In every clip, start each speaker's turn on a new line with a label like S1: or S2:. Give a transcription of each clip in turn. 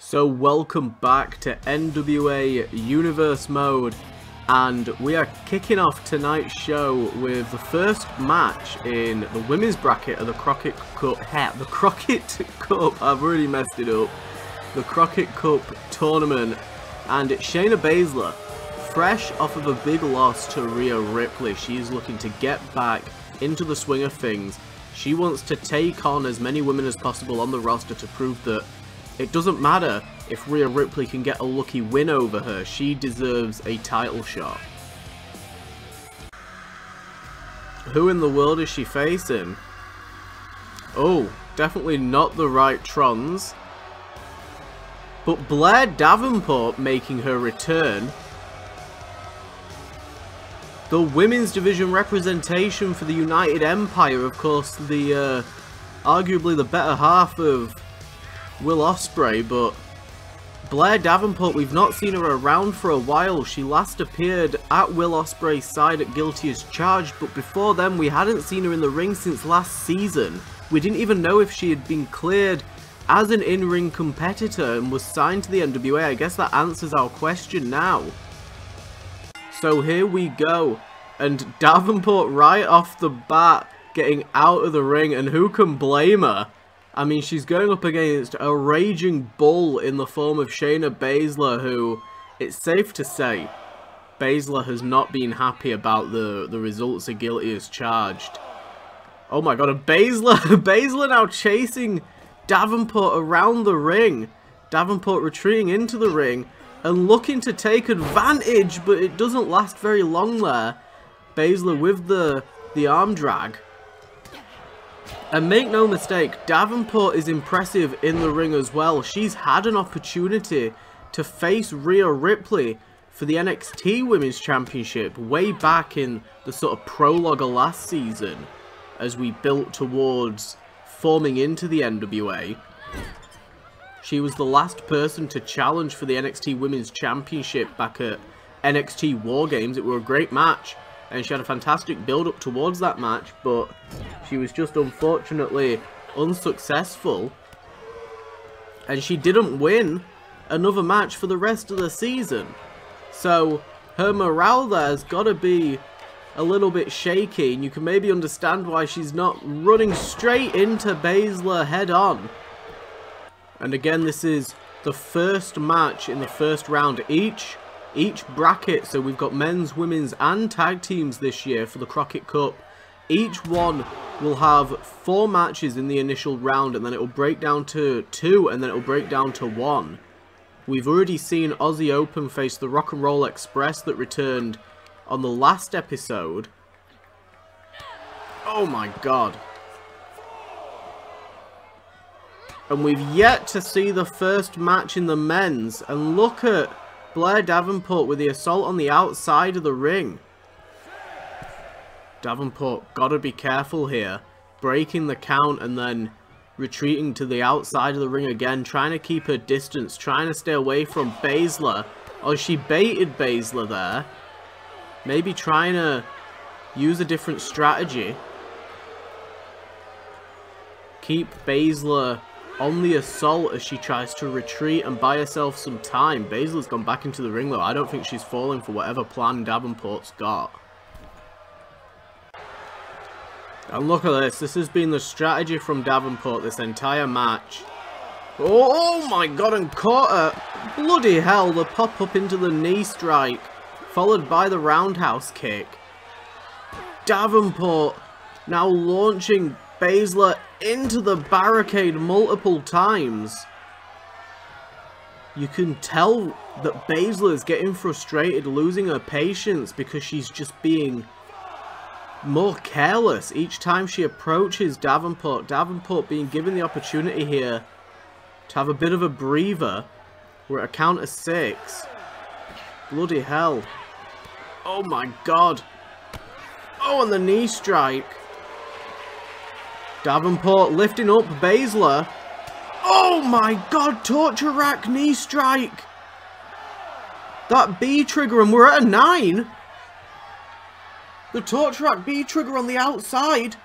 S1: So welcome back to NWA Universe Mode, and we are kicking off tonight's show with the first match in the women's bracket of the Crockett Cup. The Crockett Cup, I've already messed it up. The Crockett Cup tournament, and it's Shayna Baszler, fresh off of a big loss to Rhea Ripley. She's looking to get back into the swing of things. She wants to take on as many women as possible on the roster to prove that it doesn't matter if Rhea Ripley can get a lucky win over her. She deserves a title shot. Who in the world is she facing? Oh, definitely not the right Trons. But Blair Davenport making her return. The women's division representation for the United Empire, of course, the arguably the better half of Will Ospreay, but Blair Davenport, we've not seen her around for a while. She last appeared at Will Ospreay's side at Guilty as Charged, but before then we hadn't seen her in the ring since last season. We didn't even know if she had been cleared as an in-ring competitor and was signed to the NWA. I guess that answers our question now. So here we go, and Davenport right off the bat getting out of the ring, and who can blame her? I mean, she's going up against a raging bull in the form of Shayna Baszler, who, it's safe to say, Baszler has not been happy about the results of Guilty as Charged. Oh my god, a Baszler now chasing Davenport around the ring. Davenport retreating into the ring and looking to take advantage, but it doesn't last very long there. Baszler with the arm drag. And make no mistake, Davenport is impressive in the ring as well. She's had an opportunity to face Rhea Ripley for the NXT Women's Championship way back in the sort of prologue of last season, as we built towards forming into the NWA. She was the last person to challenge for the NXT Women's Championship back at NXT War Games. It was a great match, and she had a fantastic build-up towards that match, but she was just unfortunately unsuccessful. And she didn't win another match for the rest of the season. So her morale there has got to be a little bit shaky, and you can maybe understand why she's not running straight into Baszler head-on. And again, this is the first match in the first round. Each bracket, so we've got men's, women's and tag teams this year for the Crockett Cup. Each one will have 4 matches in the initial round, and then it will break down to 2, and then it will break down to 1. We've already seen Aussie Open face the Rock and Roll Express that returned on the last episode. Oh my god. And we've yet to see the first match in the men's, and look at Blair Davenport with the assault on the outside of the ring. Davenport gotta be careful here. Breaking the count and then retreating to the outside of the ring again. Trying to keep her distance. Trying to stay away from Baszler. Oh, she baited Baszler there. Maybe trying to use a different strategy. Keep Baszler on the assault as she tries to retreat and buy herself some time. Baszler's gone back into the ring though. I don't think she's falling for whatever plan Davenport's got. And look at this. This has been the strategy from Davenport this entire match. Oh my god, and caught her. Bloody hell, the pop up into the knee strike, followed by the roundhouse kick. Davenport now launching Baszler into the barricade multiple times. You can tell that Baszler is getting frustrated, losing her patience, because she's just being more careless each time she approaches Davenport. Davenport being given the opportunity here to have a bit of a breather. We're at a count of 6. Bloody hell. Oh my god. Oh, and the knee strike. Davenport lifting up Baszler. Oh my god, torture rack knee strike. That B trigger, and we're at a 9. The torture rack B trigger on the outside.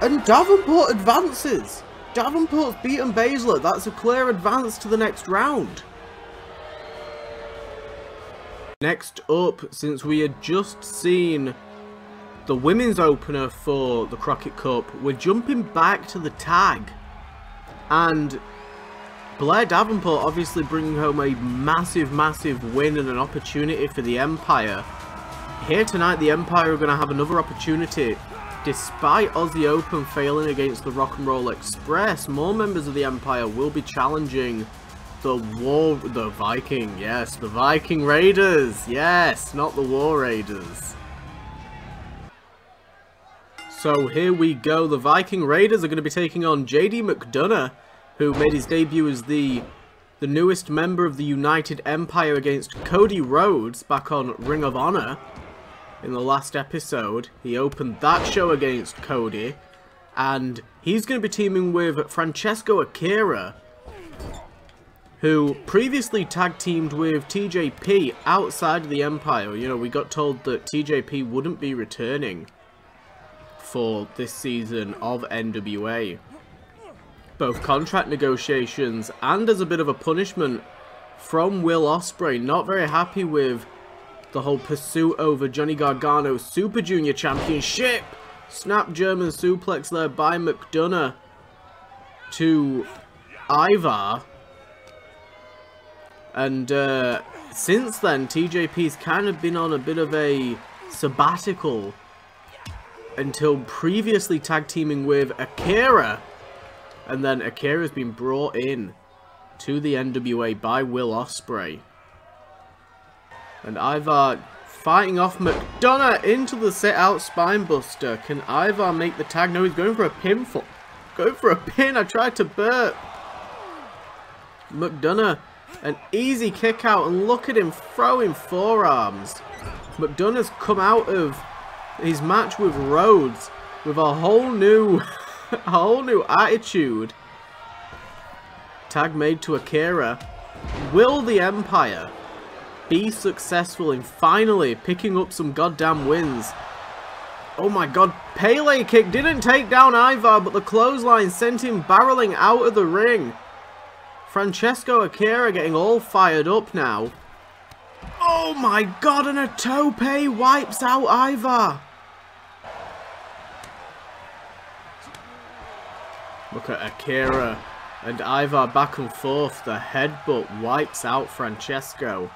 S1: And Davenport advances. Davenport's beaten BASZLER. That's a clear advance to the next round. Next up, since we had just seen the women's opener for the Crockett Cup, we're jumping back to the tag. And Blair Davenport obviously bringing home a massive, massive win and an opportunity for the Empire. Here tonight, the Empire are going to have another opportunity. Despite Aussie Open failing against the Rock and Roll Express, more members of the Empire will be challenging the Viking, yes, the Viking Raiders, yes, not the War Raiders. So here we go, the Viking Raiders are going to be taking on JD McDonough, who made his debut as the newest member of the United Empire against Cody Rhodes back on Ring of Honor. In the last episode, he opened that show against Cody, and he's going to be teaming with Francesco Akira, who previously tag teamed with TJP outside of the Empire. You know, we got told that TJP wouldn't be returning for this season of NWA. Both contract negotiations and as a bit of a punishment from Will Ospreay, not very happy with the whole pursuit over Johnny Gargano's Super Junior Championship. Snap German suplex there by McDonough to Ivar. And since then, TJP's kind of been on a bit of a sabbatical until previously tag teaming with Akira. And then Akira's been brought in to the NWA by Will Ospreay. And Ivar fighting off McDonough into the sit-out spinebuster. Can Ivar make the tag? No, he's going for a pinfall. Going for a pin. I tried to burp. McDonough, an easy kick out, and look at him throwing forearms. McDonough's come out of his match with Rhodes with a whole new attitude. Tag made to Akira. Will the Empire be successful in finally picking up some goddamn wins? Oh my god, Pele kick didn't take down Ivar, but the clothesline sent him barreling out of the ring. Francesco Akira getting all fired up now. Oh my god, and a tope wipes out Ivar. Look at Akira and Ivar back and forth. The headbutt wipes out Francesco.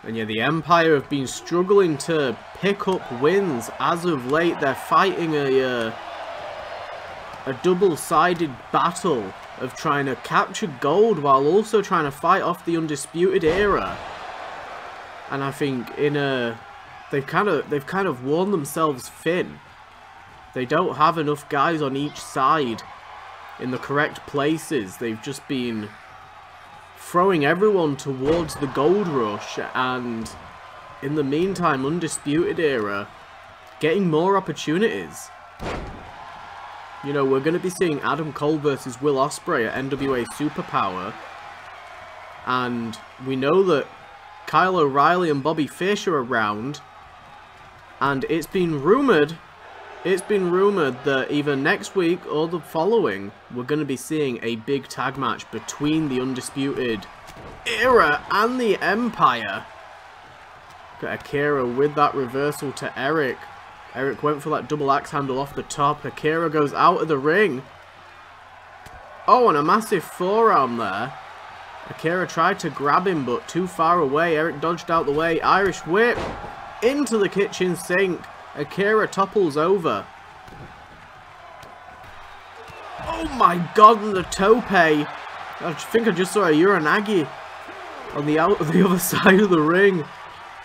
S1: And yeah, the Empire have been struggling to pick up wins as of late. They're fighting a double-sided battle of trying to capture gold while also trying to fight off the Undisputed Era. And I think they've kind of worn themselves thin. They don't have enough guys on each side in the correct places. They've just been throwing everyone towards the gold rush, and in the meantime, Undisputed Era getting more opportunities. You know, we're going to be seeing Adam Cole versus Will Ospreay at NWA Superpower, and we know that Kyle O'Reilly and Bobby Fish are around, and it's been rumoured that either next week or the following, we're going to be seeing a big tag match between the Undisputed Era and the Empire. Got Akira with that reversal to Eric. Eric went for that double axe handle off the top. Akira goes out of the ring. Oh, and a massive forearm there. Akira tried to grab him, but too far away. Eric dodged out the way. Irish whip into the kitchen sink. Akira topples over. Oh my god, and the tope. I think I just saw a Uranagi on the other side of the ring.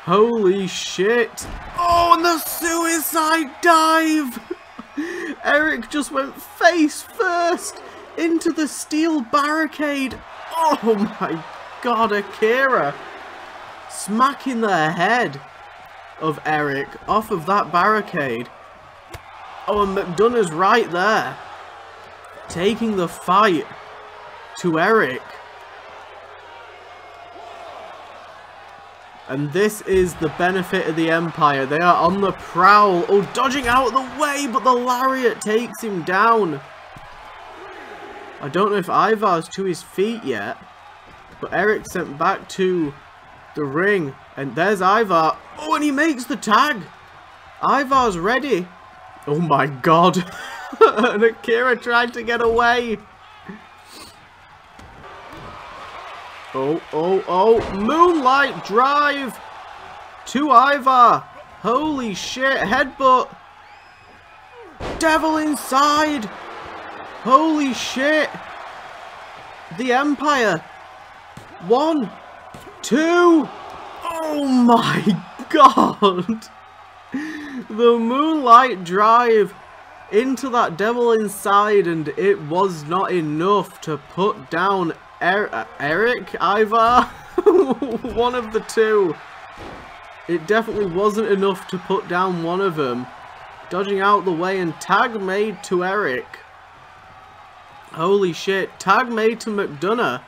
S1: Holy shit. Oh, and the suicide dive. Eric just went face first into the steel barricade. Oh my god, Akira smacking the head of Eric off of that barricade. Oh, and McDonough's right there, taking the fight to Eric. And this is the benefit of the Empire. They are on the prowl. Oh, dodging out of the way, but the lariat takes him down. I don't know if Ivar's to his feet yet, but Eric sent back to the ring, and there's Ivar. Oh, and he makes the tag. Ivar's ready. Oh my god. And Akira tried to get away. Oh. Moonlight drive to Ivar. Holy shit. Headbutt. Devil inside. Holy shit. The Empire. 1, 2. Oh my god. The Moonlight drive into that Devil inside, and it was not enough to put down Eric, Ivar. One of the two. It definitely wasn't enough to put down one of them. Dodging out the way, and tag made to Eric. Holy shit. Tag made to McDonough.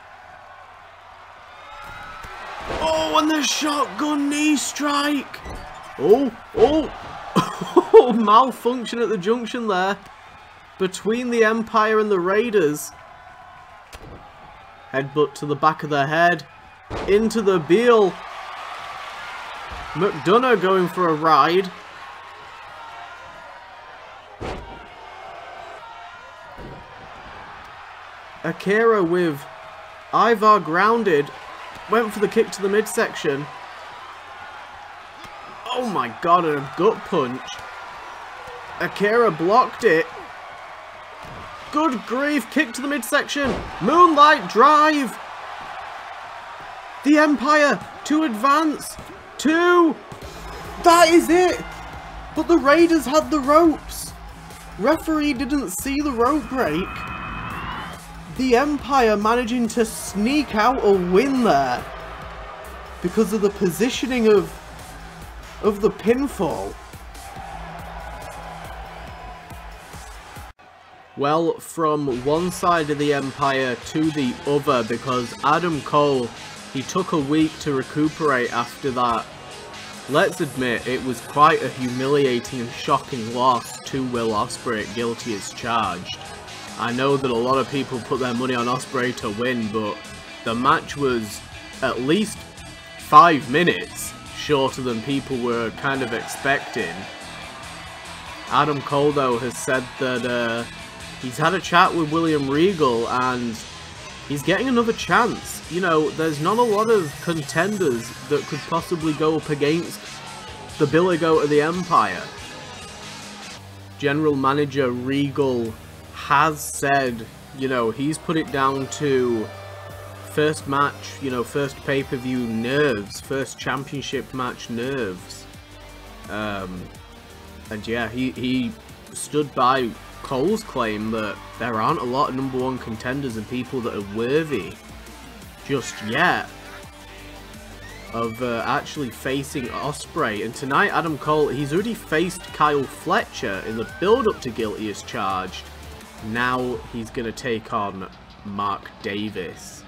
S1: Oh, and the shotgun knee strike. Oh. Malfunction at the junction there. Between the Empire and the Raiders. Headbutt to the back of the head. Into the Beal. McDonough going for a ride. Akira with Ivar grounded. Went for the kick to the midsection. Oh my god, and a gut punch. Akira blocked it. Good grief, kick to the midsection. Moonlight drive. The Empire to advance. 2. That is it. But the Raiders had the ropes. Referee didn't see the rope break. The Empire managing to sneak out a win there because of the positioning of the pinfall. Well, from one side of the Empire to the other, because Adam Cole, he took a week to recuperate after that. Let's admit, it was quite a humiliating and shocking loss to Will Ospreay at Guilty as Charged. I know that a lot of people put their money on Ospreay to win, but the match was at least 5 minutes shorter than people were kind of expecting. Adam Cole, though, has said that he's had a chat with William Regal and he's getting another chance. You know, there's not a lot of contenders that could possibly go up against the Billy Goat of the Empire. General Manager Regal has said, you know, he's put it down to first match, you know, first pay-per-view nerves, first championship match nerves. And yeah, he stood by Cole's claim that there aren't a lot of #1 contenders and people that are worthy just yet of actually facing Ospreay. And tonight, Adam Cole, he's already faced Kyle Fletcher in the build-up to Guilty as Charged. Now he's going to take on Mark Davis.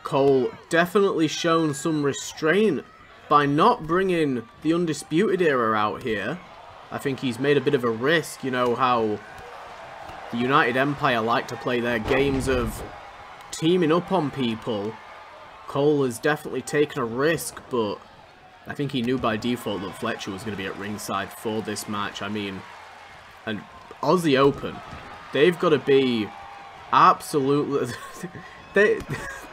S1: Cole definitely shown some restraint by not bringing the Undisputed Era out here. I think he's made a bit of a risk. You know how the United Empire like to play their games of teaming up on people. Cole has definitely taken a risk, but I think he knew by default that Fletcher was going to be at ringside for this match. I mean, and Aussie Open, they've got to be absolutely...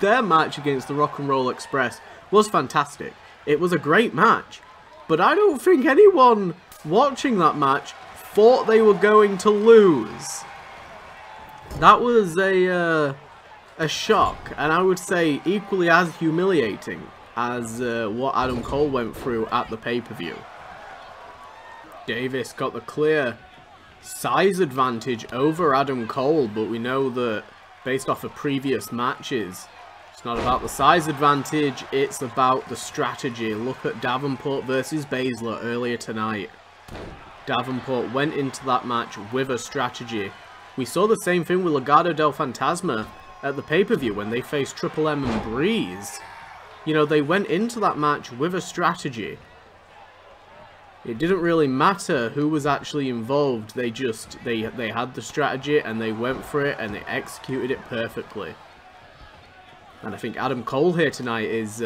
S1: their match against the Rock and Roll Express was fantastic. It was a great match, but I don't think anyone watching that match thought they were going to lose. That was a shock, and I would say equally as humiliating as what Adam Cole went through at the pay-per-view. Davis got the clear size advantage over Adam Cole, but we know that based off of previous matches, it's not about the size advantage, it's about the strategy. Look at Davenport versus BASZLER earlier tonight. Davenport went into that match with a strategy. We saw the same thing with Legado del Fantasma at the pay-per-view when they faced Triple M and Breeze. You know, they went into that match with a strategy. It didn't really matter who was actually involved. They had the strategy and they went for it and they executed it perfectly. And I think Adam Cole here tonight is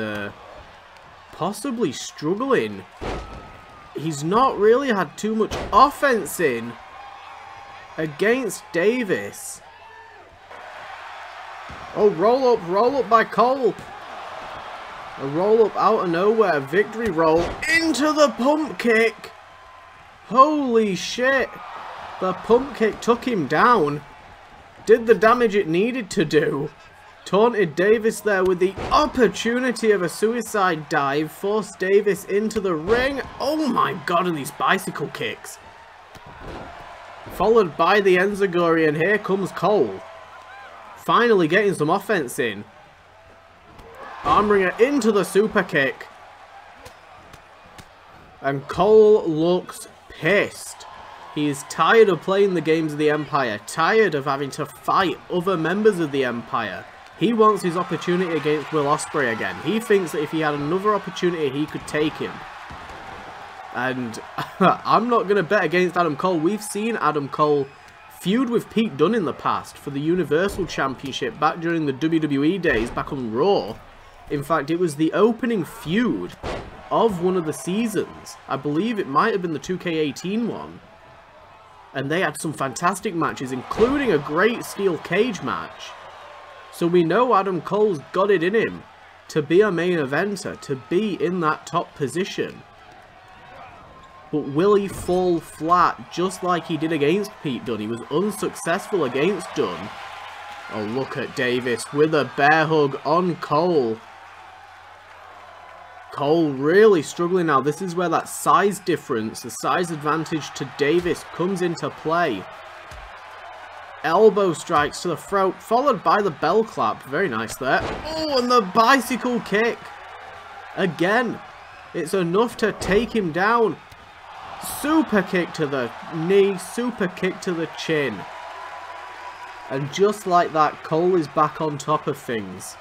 S1: possibly struggling. He's not really had too much offense in against Davis. Oh, roll up by Cole. A roll up out of nowhere, victory roll into the pump kick. Holy shit. The pump kick took him down. Did the damage it needed to do. Taunted Davis there with the opportunity of a suicide dive. Forced Davis into the ring. Oh my god, and these bicycle kicks. Followed by the Enziguri, and here comes Cole. Finally getting some offense in. Armringer into the super kick. And Cole looks pissed. He is tired of playing the games of the Empire. Tired of having to fight other members of the Empire. He wants his opportunity against Will Ospreay again. He thinks that if he had another opportunity, he could take him. And I'm not going to bet against Adam Cole. We've seen Adam Cole feud with Pete Dunne in the past for the Universal Championship back during the WWE days, back on Raw. In fact, it was the opening feud of one of the seasons. I believe it might have been the 2K18 one. And they had some fantastic matches, including a great steel cage match. So we know Adam Cole's got it in him to be a main eventer, to be in that top position. But will he fall flat just like he did against Pete Dunne? He was unsuccessful against Dunne. Oh, look at Davis with a bear hug on Cole. Cole really struggling now. This is where that size difference, the size advantage to Davis comes into play. Elbow strikes to the throat, followed by the bell clap. Very nice there. Oh, and the bicycle kick. Again, it's enough to take him down. Super kick to the knee, super kick to the chin. And just like that, Cole is back on top of things.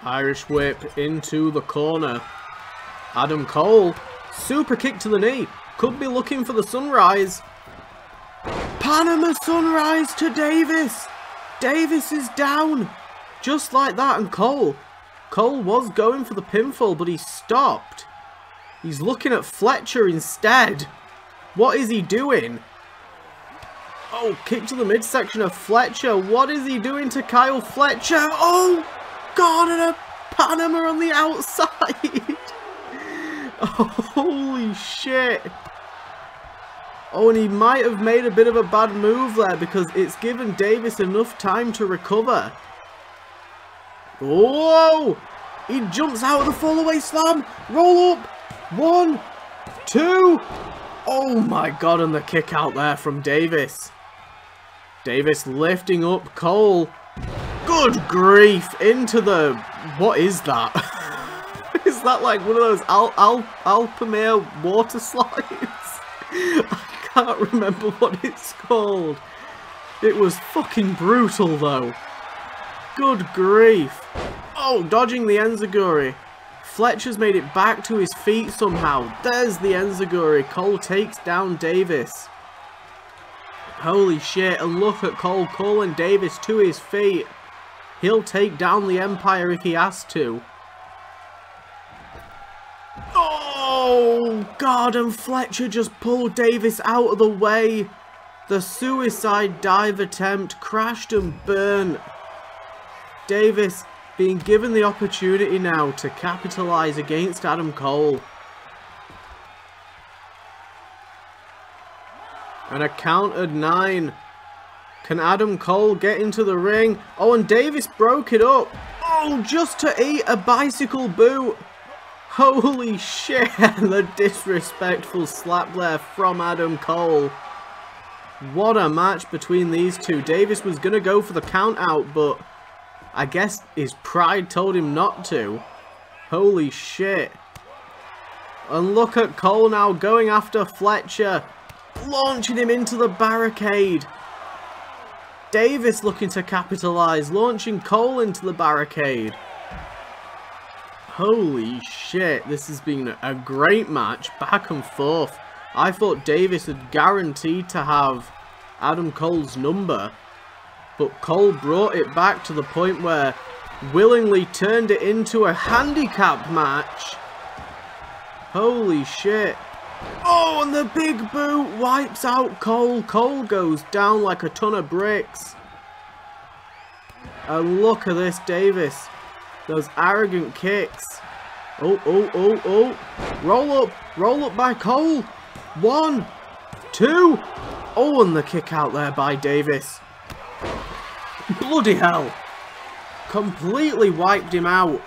S1: Irish whip into the corner. Adam Cole, super kick to the knee. Could be looking for the sunrise. Panama sunrise to Davis. Davis is down. Just like that, and Cole was going for the pinfall, but he stopped. He's looking at Fletcher instead. What is he doing? Oh, kick to the midsection of Fletcher. What is he doing to Kyle Fletcher? Oh, God, and a Panama on the outside. Oh, holy shit. Oh, and he might have made a bit of a bad move there because it's given Davis enough time to recover. Whoa! He jumps out of the fall-away slam. Roll up. 1, 2. Oh my god, and the kick out there from Davis. Davis lifting up Cole. Good grief, into the... What is that? Is that like one of those Alpamere water slides? I can't remember what it's called. It was fucking brutal though. Good grief. Oh, dodging the Enziguri. Fletcher's made it back to his feet somehow. There's the Enziguri. Cole takes down Davis. Holy shit, and look at Cole. Cole and Davis to his feet. He'll take down the Empire if he has to. Oh, God, and Fletcher just pulled Davis out of the way. The suicide dive attempt crashed and burned. Davis being given the opportunity now to capitalize against Adam Cole. And a count of 9. Can Adam Cole get into the ring? Oh, and Davis broke it up. Oh, just to eat a bicycle boot. Holy shit. The disrespectful slap there from Adam Cole. What a match between these two. Davis was going to go for the count out, but I guess his pride told him not to. Holy shit. And look at Cole now going after Fletcher. Launching him into the barricade. Davis looking to capitalize. Launching Cole into the barricade. Holy shit, this has been a great match, back and forth. I thought Davies had guaranteed to have Adam Cole's number, but Cole brought it back to the point where willingly turned it into a handicap match. Holy shit. Oh, and the big boot wipes out Cole. Cole goes down like a ton of bricks. And look at this, Davies. Those arrogant kicks. Oh, oh, oh, oh. Roll up by Cole. 1, 2. Oh, and the kick out there by Davies. Bloody hell. Completely wiped him out.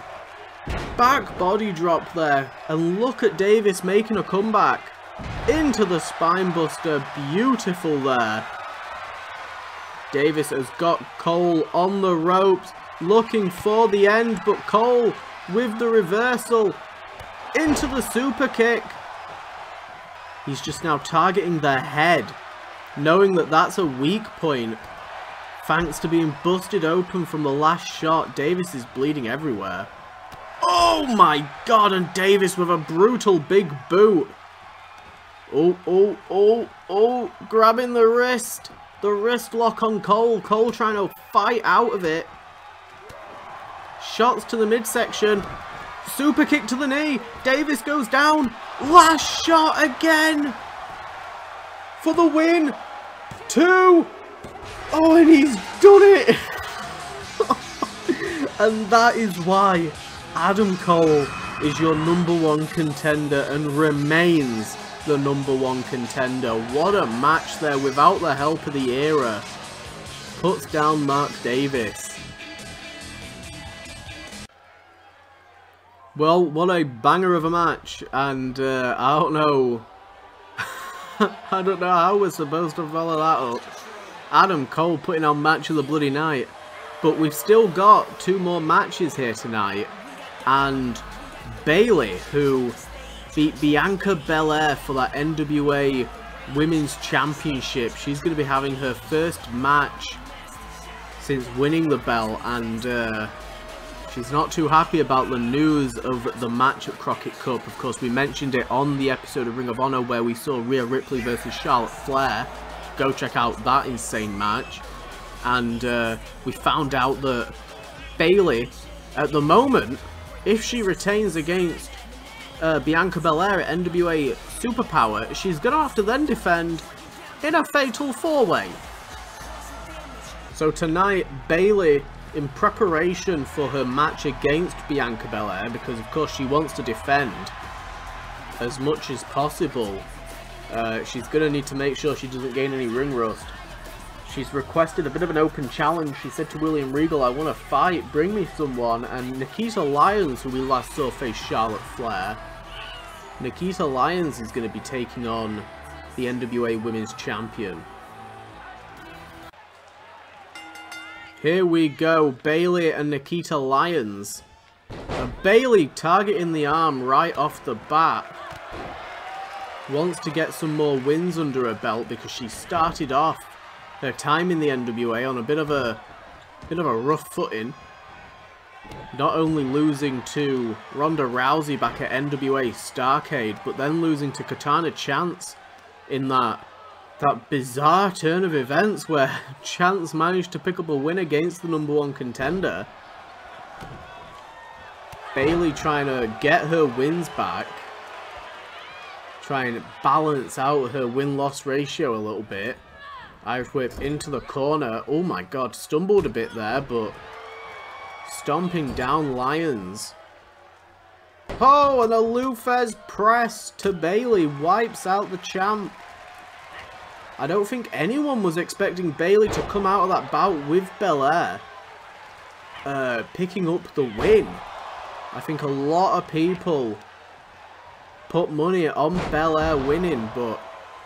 S1: Back body drop there. And look at Davies making a comeback. Into the spine buster. Beautiful there. Davies has got Cole on the ropes. Looking for the end. But Cole with the reversal. Into the super kick. He's just now targeting their head. Knowing that that's a weak point. Thanks to being busted open from the last shot. Davies is bleeding everywhere. Oh my god, and Davies with a brutal big boot. Oh, oh, oh, oh, grabbing the wrist. The wrist lock on Cole. Cole trying to fight out of it. Shots to the midsection. Super kick to the knee. Davies goes down. Last shot again. For the win. 2. Oh, and he's done it. And that is why Adam Cole is your #1 contender and remains the #1 contender. What a match there without the help of the era. Puts down Mark Davies. Well, what a banger of a match, and I don't know. I don't know how we're supposed to follow that up. Adam Cole putting on match of the bloody night. But we've still got 2 more matches here tonight. And Bayley, who beat Bianca Belair for that NWA Women's Championship. She's going to be having her first match since winning the belt. And she's not too happy about the news of the match at Crockett Cup. Of course, we mentioned it on the episode of Ring of Honor where we saw Rhea Ripley versus Charlotte Flair. Go check out that insane match. And we found out that Bayley, at the moment, if she retains against Bianca Belair at NWA Superpower, she's going to have to then defend in a fatal 4-way. So tonight, Bayley, in preparation for her match against Bianca Belair, because of course she wants to defend as much as possible, she's going to need to make sure she doesn't gain any ring rust. She's requested a bit of an open challenge. She said to William Regal, I want to fight, bring me someone. And NIKKITA Lyons, who we last saw face Charlotte Flair. NIKKITA Lyons is going to be taking on the NWA Women's Champion. Here we go, Bayley and NIKKITA Lyons. Bayley targeting the arm right off the bat. Wants to get some more wins under her belt because she started off her time in the NWA on a bit of a rough footing. Not only losing to Ronda Rousey back at NWA Starrcade, but then losing to Katana Chance in that bizarre turn of events where Chance managed to pick up a win against the #1 contender. Bayley trying to get her wins back. Try and balance out her win-loss ratio a little bit. Irish whip into the corner. Oh my god, stumbled a bit there, but stomping down Lyons. Oh, and a Lou Thesz press to Bayley wipes out the champ. I don't think anyone was expecting Bayley to come out of that bout with Belair picking up the win. I think a lot of people put money on Belair winning, but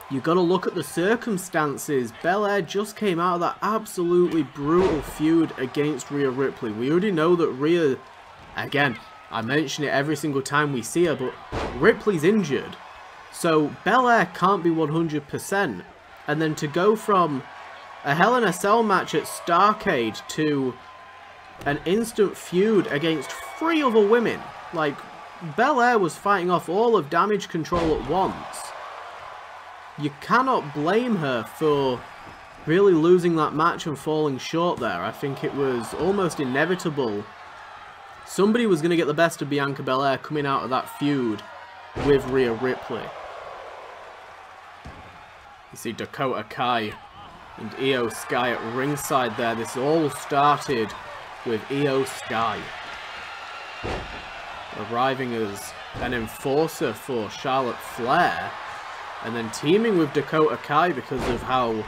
S1: you got to look at the circumstances. Belair just came out of that absolutely brutal feud against Rhea Ripley. We already know that Rhea, again, I mention it every single time we see her, but Ripley's injured. So Belair can't be 100%. And then to go from a Hell in a Cell match at Starrcade to an instant feud against 3 other women Like, BLAIR was fighting off all of Damage Control at once. You cannot blame her for really losing that match and falling short there. I think it was almost inevitable. Somebody was going to get the best of Bianca Belair coming out of that feud with Rhea Ripley. You see Dakota Kai and Io Sky at ringside there. This all started with Io Sky arriving as an enforcer for Charlotte Flair, and then teaming with Dakota Kai because of how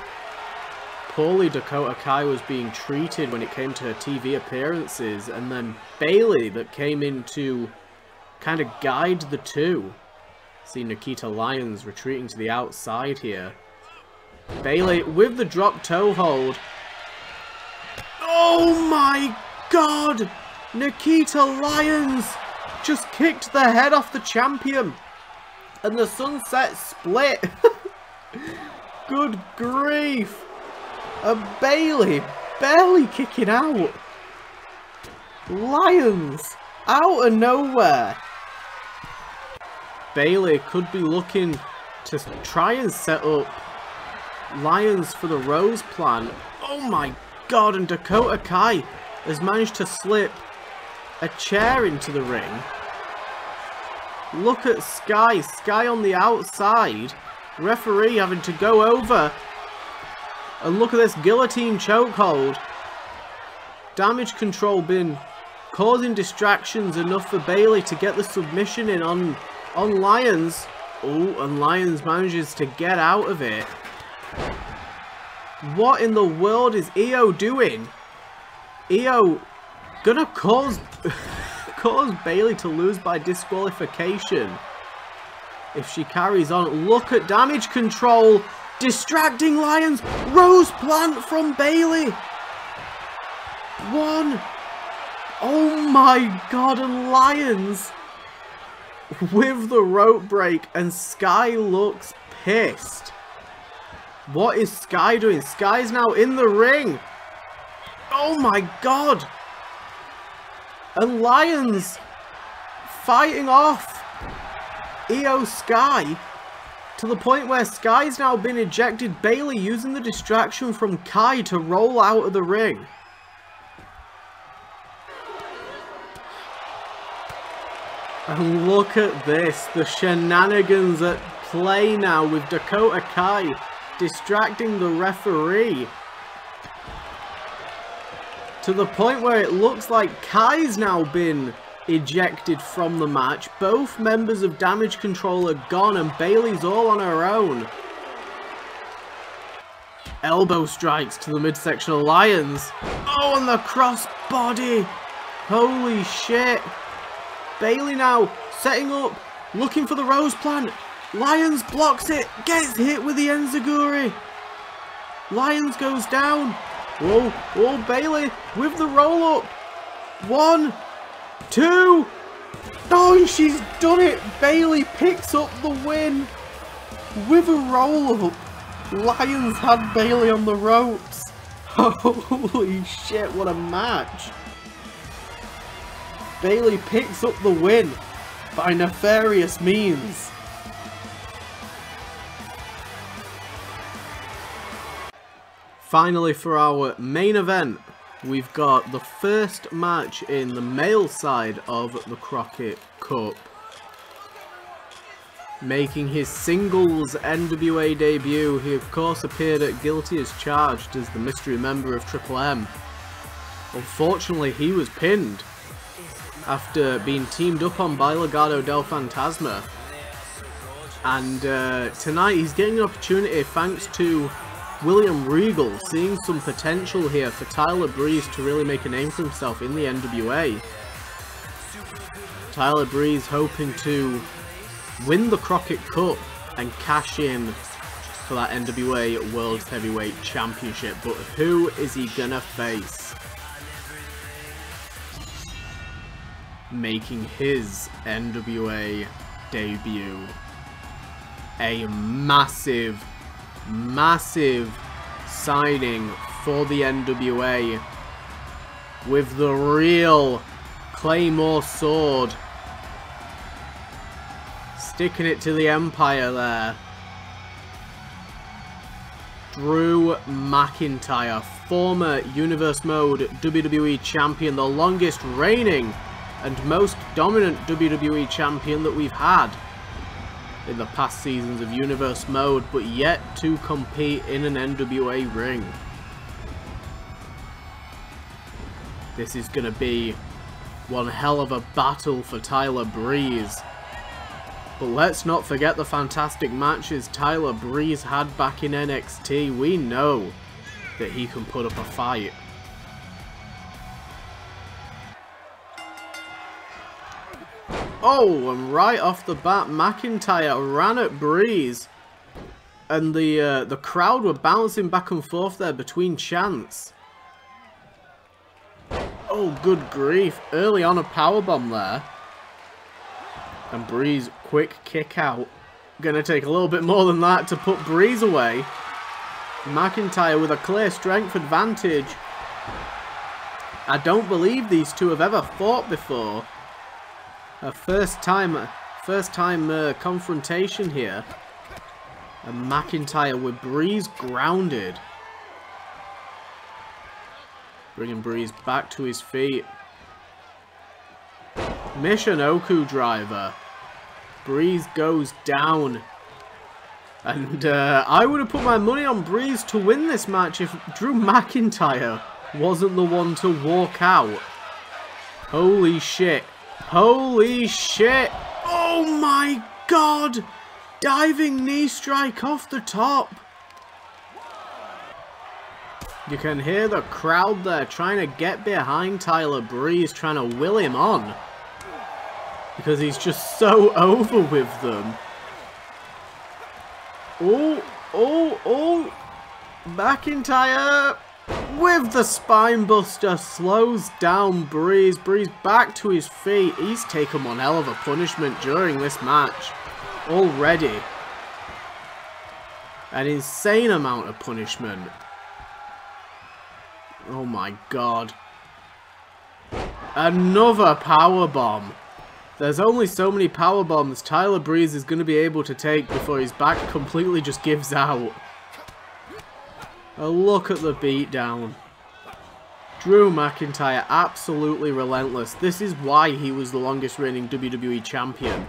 S1: poorly Dakota Kai was being treated when it came to her TV appearances, and then Bayley that came in to kind of guide the two. See NIKKITA LYONS retreating to the outside here. Bayley with the drop toe hold. Oh my god! NIKKITA LYONS just kicked the head off the champion. And the sunset split. Good grief. Bayley barely kicking out. LYONS out of nowhere. Bayley could be looking to try and set up LYONS for the Rose plan. Oh my god, and Dakota Kai has managed to slip a chair into the ring. Look at Sky. Sky on the outside. Referee having to go over. And look at this guillotine chokehold. Damage Control been causing distractions enough for Bayley to get the submission in on LYONS. Oh, and LYONS manages to get out of it. What in the world is Io doing? Io gonna cause Bayley to lose by disqualification if she carries on. Look at Damage Control distracting LYONS. Rose plant from Bayley. One. Oh my god, and LYONS with the rope break, and Sky looks pissed. What is Sky doing? Sky's now in the ring. Oh my god. And LYONS fighting off Io Sky to the point where Sky's now been ejected. Bayley using the distraction from Kai to roll out of the ring. And look at this, the shenanigans at play now with Dakota Kai distracting the referee. To the point where it looks like Kai's now been ejected from the match. Both members of Damage Control are gone and Bayley's all on her own. Elbow strikes to the midsection of LYONS. Oh, and the cross body. Holy shit. Bayley now setting up, looking for the Rose plant. LYONS blocks it, gets hit with the Enziguri. LYONS goes down. Whoa, whoa, Bayley with the roll up. 1, 2. Oh, she's done it. Bayley picks up the win with a roll up. LYONS had Bayley on the ropes. Holy shit, what a match. Bayley picks up the win by nefarious means. Finally, for our main event, we've got the first match in the male side of the Crockett Cup. Making his singles NWA debut, he of course appeared at Guilty as Charged as the mystery member of Triple M. Unfortunately, he was pinned after being teamed up on by Legado del Fantasma. And tonight he's getting an opportunity thanks to William Regal, seeing some potential here for Tyler Breeze to really make a name for himself in the NWA. Tyler Breeze hoping to win the Crockett Cup and cash in for that NWA World Heavyweight Championship. But who is he gonna face? Making his NWA debut, a massive signing for the NWA with the real Claymore sword Sticking it to the Empire there. Drew McIntyre, former Universe Mode WWE Champion, the longest reigning and most dominant WWE Champion that we've had in the past seasons of Universe Mode, but yet to compete in an NWA ring. This is going to be one hell of a battle for Tyler Breeze. But let's not forget the fantastic matches Tyler Breeze had back in NXT. We know that he can put up a fight. Oh, and right off the bat, McIntyre ran at Breeze. And the crowd were bouncing back and forth there between chants. Oh, good grief. Early on a powerbomb there. And Breeze, quick kick out. Gonna take a little bit more than that to put Breeze away. McIntyre with a clear strength advantage. I don't believe these two have ever fought before. A first time confrontation here. And McIntyre with Breeze grounded. Bringing Breeze back to his feet. Michinoku driver. Breeze goes down. And I would have put my money on Breeze to win this match if Drew McIntyre wasn't the one to walk out. Holy shit. Holy shit. Oh my god. Diving knee strike off the top. You can hear the crowd there trying to get behind Tyler Breeze, trying to will him on. Because he's just so over with them. Oh, oh, oh. McIntyre with the spine buster slows down Breeze. Breeze back to his feet. He's taken one hell of a punishment during this match. Already. An insane amount of punishment. Oh my god. Another powerbomb. There's only so many powerbombs Tyler Breeze is going to be able to take before his back completely just gives out. A look at the beatdown. Drew McIntyre absolutely relentless. This is why he was the longest reigning WWE Champion.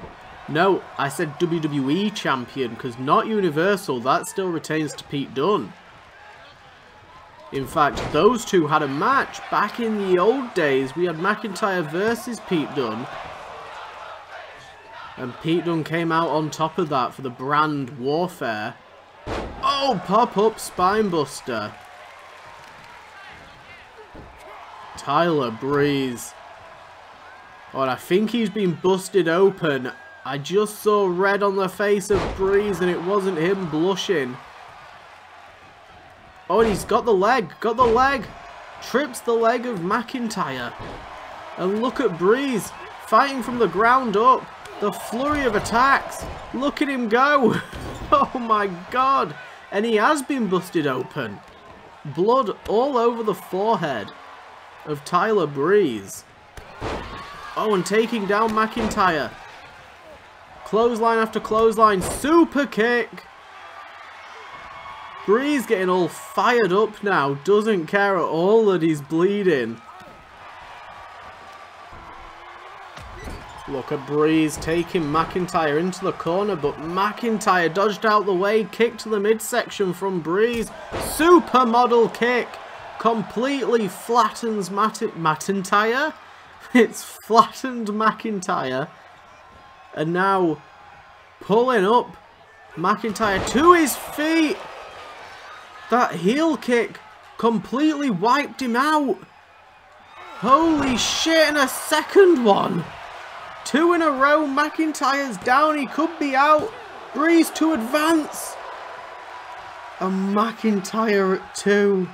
S1: No, I said WWE Champion because not Universal. That still retains to Pete Dunne. In fact, those two had a match back in the old days. We had McIntyre versus Pete Dunne. And Pete Dunne came out on top of that for the brand warfare. Oh, pop-up spinebuster. Tyler Breeze. Oh, and I think he's been busted open. I just saw red on the face of Breeze and it wasn't him blushing. Oh, and he's got the leg. Got the leg. Trips the leg of McIntyre. And look at Breeze fighting from the ground up. The flurry of attacks. Look at him go. Oh my god. And he has been busted open. Blood all over the forehead of Tyler Breeze. Oh, and taking down McIntyre. Clothesline after clothesline. Super kick. Breeze getting all fired up now. Doesn't care at all that he's bleeding. Look at Breeze taking McIntyre into the corner, but McIntyre dodged out the way. Kick to the midsection from Breeze. Supermodel kick. Completely flattens McIntyre. It's flattened McIntyre. And now pulling up McIntyre to his feet. That heel kick completely wiped him out. Holy shit, and a second one. 2 in a row. McIntyre's down. He could be out. Breeze to advance. And McIntyre at 2.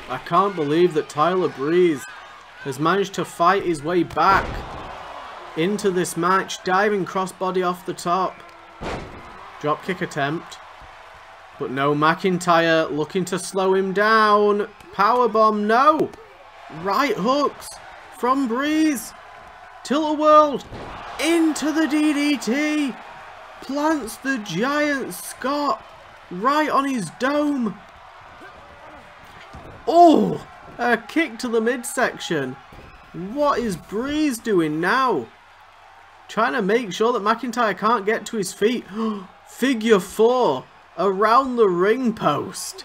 S1: I can't believe that Tyler Breeze has managed to fight his way back into this match. Diving crossbody off the top. Dropkick attempt. But no, McIntyre looking to slow him down. Powerbomb, no. Right hooks from Breeze. Tilt-a-whirl into the DDT. Plants the giant Scott right on his dome. Oh, a kick to the midsection. What is Breeze doing now? Trying to make sure that McIntyre can't get to his feet. Figure 4 around the ring post.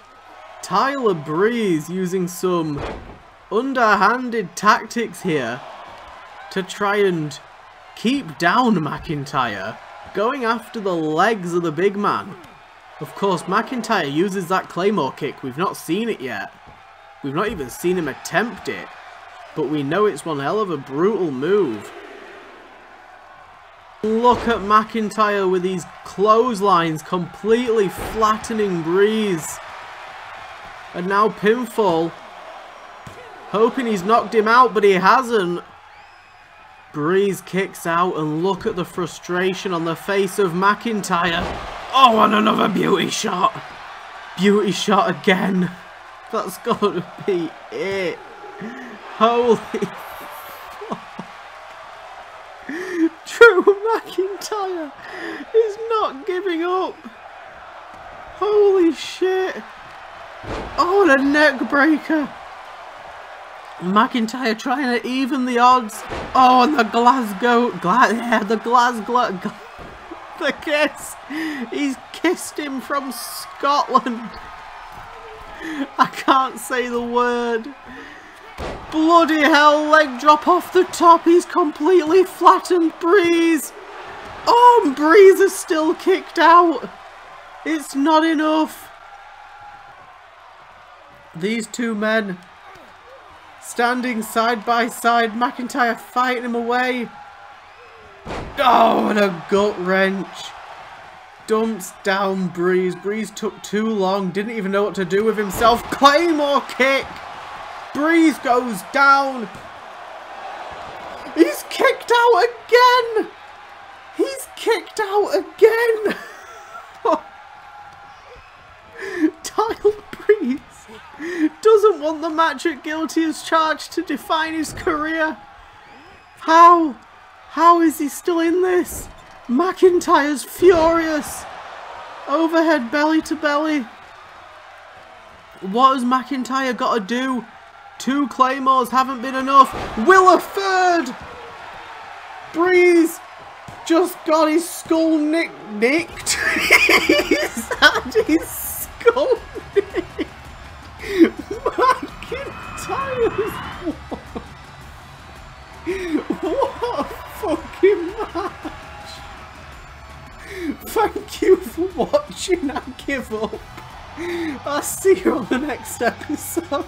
S1: Tyler Breeze using some underhanded tactics here to try and keep down McIntyre, going after the legs of the big man. Of course, McIntyre uses that Claymore kick. We've not seen it yet. We've not even seen him attempt it, but we know it's one hell of a brutal move. Look at McIntyre with these clotheslines completely flattening Breeze. And now pinfall. Hoping he's knocked him out, but he hasn't. Breeze kicks out, and look at the frustration on the face of McIntyre. Oh, and another beauty shot. Beauty shot again. That's got to be it. Holy fuck. Drew McIntyre is not giving up. Holy shit. Oh, and a neck breaker. McIntyre trying to even the odds. Oh, and the the kiss. He's kissed him from Scotland. I can't say the word. Bloody hell, leg drop off the top. He's completely flattened Breeze. Oh, and Breeze is still kicked out. It's not enough. These two men standing side by side. McIntyre fighting him away. Oh, and a gut wrench. Dumps down Breeze. Breeze took too long. Didn't even know what to do with himself. Claymore kick. Breeze goes down. He's kicked out again. He's kicked out again. Tyler Breeze doesn't want the match at Guilty as Charged to define his career. How? How is he still in this? McIntyre's furious. Overhead belly to belly. What has McIntyre got to do? 2 claymores haven't been enough. Will a third? Breeze just got his skull nicked. He's had his skull nicked. McIntyre's what a fucking match. Thank you for watching. I give up. I'll see you on the next episode.